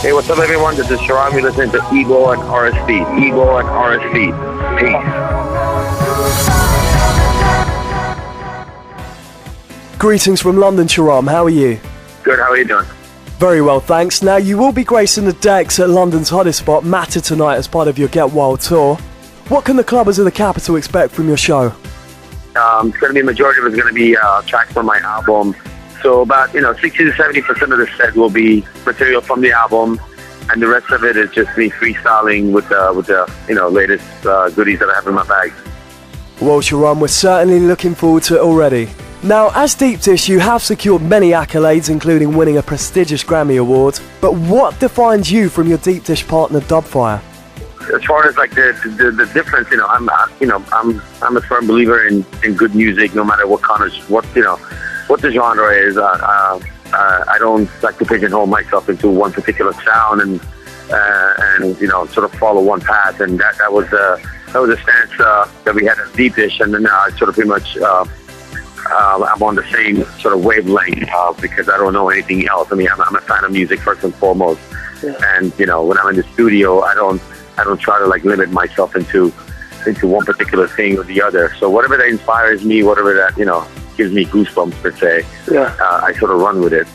Hey, what's up, everyone? This is Sharam. You're listening to Ego and RSD. Ego and RSD. Peace. Greetings from London, Sharam. How are you? Good. How are you doing? Very well, thanks. Now, you will be gracing the decks at London's hottest spot, Matter, tonight as part of your Get Wild tour. What can the clubbers of the capital expect from your show? It's going to be a majority of it's going to be tracks from my album. So about 60 to 70% of the set will be material from the album, and the rest of it is just me freestyling with the latest goodies that I have in my bag. Well, Sharam, we're certainly looking forward to it already. Now, as Deep Dish, you have secured many accolades, including winning a prestigious Grammy Award. But what defines you from your Deep Dish partner, Dubfire? As far as like the difference, I'm a firm believer in good music, no matter what the genre is. I don't like to pigeonhole myself into one particular sound and sort of follow one path. And that was a stance that we had at Deep Dish, and then I sort of pretty much I'm on the same sort of wavelength because I don't know anything else. I mean, I'm a fan of music first and foremost, and when I'm in the studio, I don't try to like limit myself into one particular thing or the other. So whatever that inspires me, whatever that gives me goosebumps per se, I sort of run with it.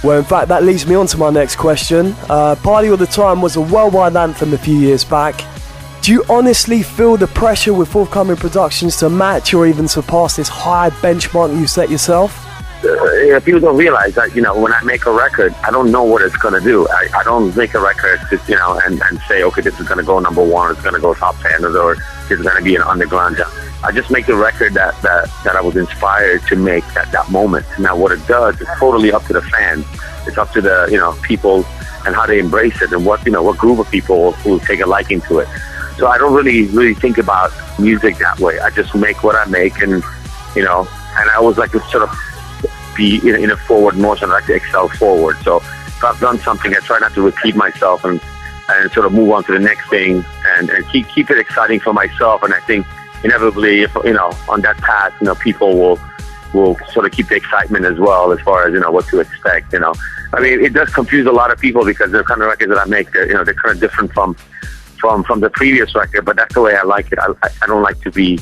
Well, in fact, that leads me on to my next question. Party All the Time was a worldwide anthem a few years back. Do you honestly feel the pressure with forthcoming productions to match or even surpass this high benchmark you set yourself? People don't realize that, when I make a record, I don't know what it's going to do. I don't make a record to, and say, okay, this is going to go number one, it's going to go top 10, or this is going to be an underground. I just make the record that I was inspired to make at that moment. Now, what it does is totally up to the fans. It's up to the, people and how they embrace it and what group of people will take a liking to it. So I don't really think about music that way. I just make what I make, and and I always like to sort of be in a forward motion. I like to excel forward. So if I've done something, I try not to repeat myself and sort of move on to the next thing and keep it exciting for myself. And I think inevitably, if on that path, people will sort of keep the excitement as well, as far as what to expect. I mean, it does confuse a lot of people because the kind of records that I make, they're kind of different from the previous record, but that's the way I like it. I don't like to be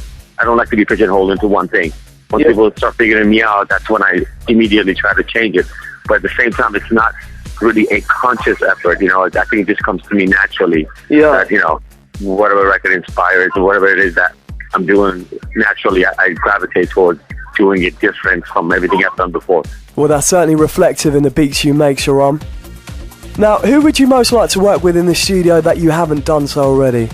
pigeonholed into one thing. When people start figuring me out, that's when I immediately try to change it. But at the same time, it's not really a conscious effort. I think it just comes to me naturally. That, whatever record inspires or whatever it is that I'm doing, naturally I gravitate towards doing it different from everything I've done before. Well, that's certainly reflective in the beats you make, Sharam. Now, who would you most like to work with in the studio that you haven't done so already?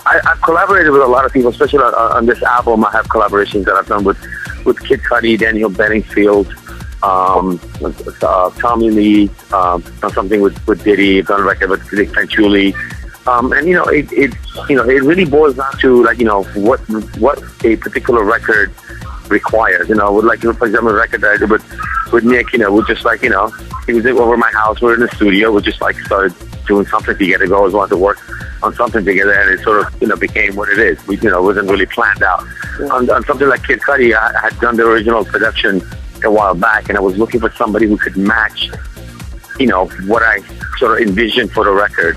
I've collaborated with a lot of people, especially on this album. I have collaborations that I've done with Kid Cudi, Daniel Bedingfield, Tommy Lee, done something with Diddy, done a record with Vic Fanciulli. It really boils down to what a particular record requires. For example, a record that I did with Nick, we're just he was over my house, we're in the studio, we just started doing something together. We always wanted to work on something together, and it sort of became what it is. We wasn't really planned out. On something like Kid Cudi, I had done the original production a while back, and I was looking for somebody who could match what I sort of envisioned for the record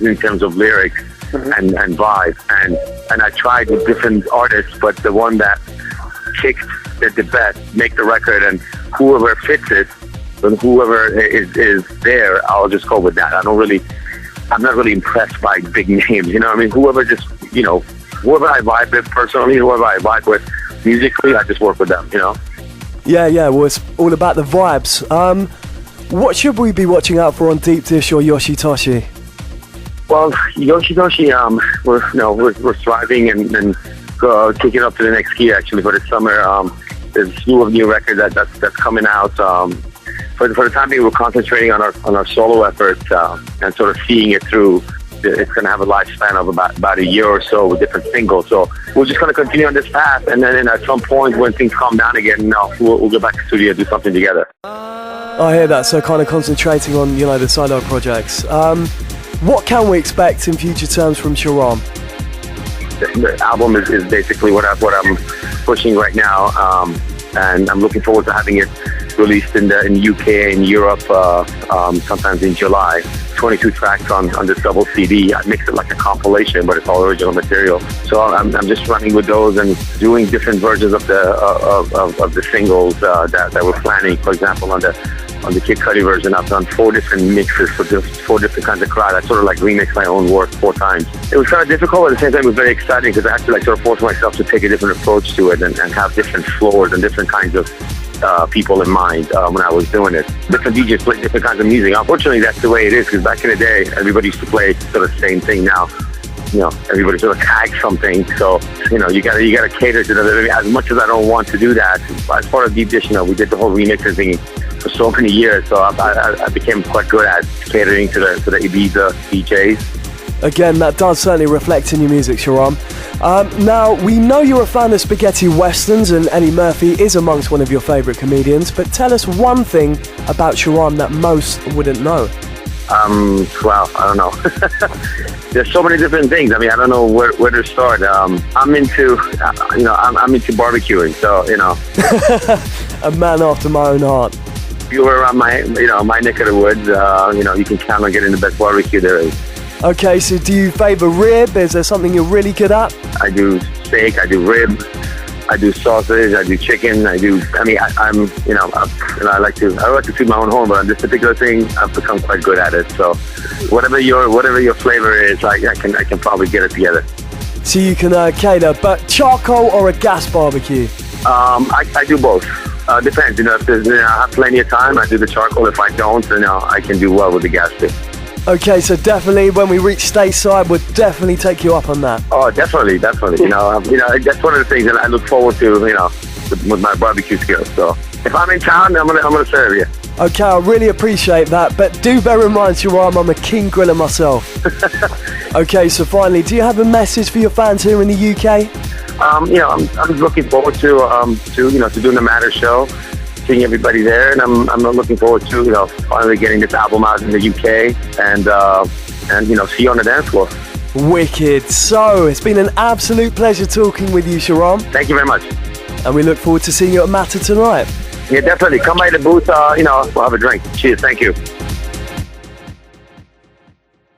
in terms of lyrics and vibe, and I tried with different artists, but the one that kicked the best make the record, and whoever fits it and whoever is there, I'll just go with that. I'm not really impressed by big names, I mean, whoever whoever I vibe with personally, whoever I vibe with musically, I just work with them, Yeah, well, it's all about the vibes. What should we be watching out for on Deep Dish or Yoshitoshi? Well, Yoshitoshi, we're thriving and kicking up to the next gear actually for the summer. There's a slew of new records that's coming out. For the time being, we're concentrating on our solo efforts and sort of seeing it through. It's going to have a lifespan of about a year or so with different singles. So we're just going to continue on this path, and then at some point when things calm down again, we'll go back to the studio and do something together. I hear that. So kind of concentrating on the solo projects. What can we expect in future terms from Sharam? The album is basically what I'm pushing right now. and I'm looking forward to having it released in the UK and Europe sometimes in July. 22 tracks on this double CD. I mix it like a compilation, but it's all original material. So I'm just running with those and doing different versions of the singles that we're planning. For example, on the Kid Cudi version, I've done 4 different mixes for 4 different kinds of crowd. I sort of like remixed my own work 4 times. It was kind of difficult, at the same time it was very exciting because I had to like sort of force myself to take a different approach to it and have different floors and different kinds of people in mind when I was doing it. Different DJs play different kinds of music. Unfortunately, that's the way it is, because back in the day, everybody used to play sort of the same thing. Now, everybody sort of tags something. So, you gotta cater to that. As much as I don't want to do that, as part of Deep Dish, we did the whole remixing thing for so many years. So I became quite good at catering to the Ibiza DJs. Again, that does certainly reflect in your music, Sharam. Now, we know you're a fan of spaghetti westerns, and Eddie Murphy is amongst one of your favourite comedians, but tell us one thing about Sharam that most wouldn't know. Well, I don't know. There's so many different things. I mean, I don't know where to start. I'm into, I'm into barbecuing, so, A man after my own heart. If you were around my neck of the woods, you can count on getting the best barbecue there is. Okay, so do you favour rib? Is there something you're really good at? I do steak, I do rib, I do sausage, I do chicken, I like to toot my own horn, but on this particular thing, I've become quite good at it. So whatever your flavor is, I can probably get it together. So you can cater, but charcoal or a gas barbecue? I do both. Depends. If I have plenty of time, I do the charcoal. If I don't, then I can do well with the gas too. Okay, so definitely when we reach stateside, we'll definitely take you up on that. Oh, definitely. That's one of the things that I look forward to, with my barbecue skills. So if I'm in town, I'm gonna serve you. Okay, I really appreciate that, but do bear in mind, Sharam, I'm a keen griller myself. Okay, so finally, do you have a message for your fans here in the UK? I'm looking forward to doing the Matter show, seeing everybody there, and I'm looking forward to finally getting this album out in the UK and see you on the dance floor. Wicked. So it's been an absolute pleasure talking with you, Sharam. Thank you very much. And we look forward to seeing you at Matter tonight. Yeah, definitely. Come by the booth. We'll have a drink. Cheers. Thank you.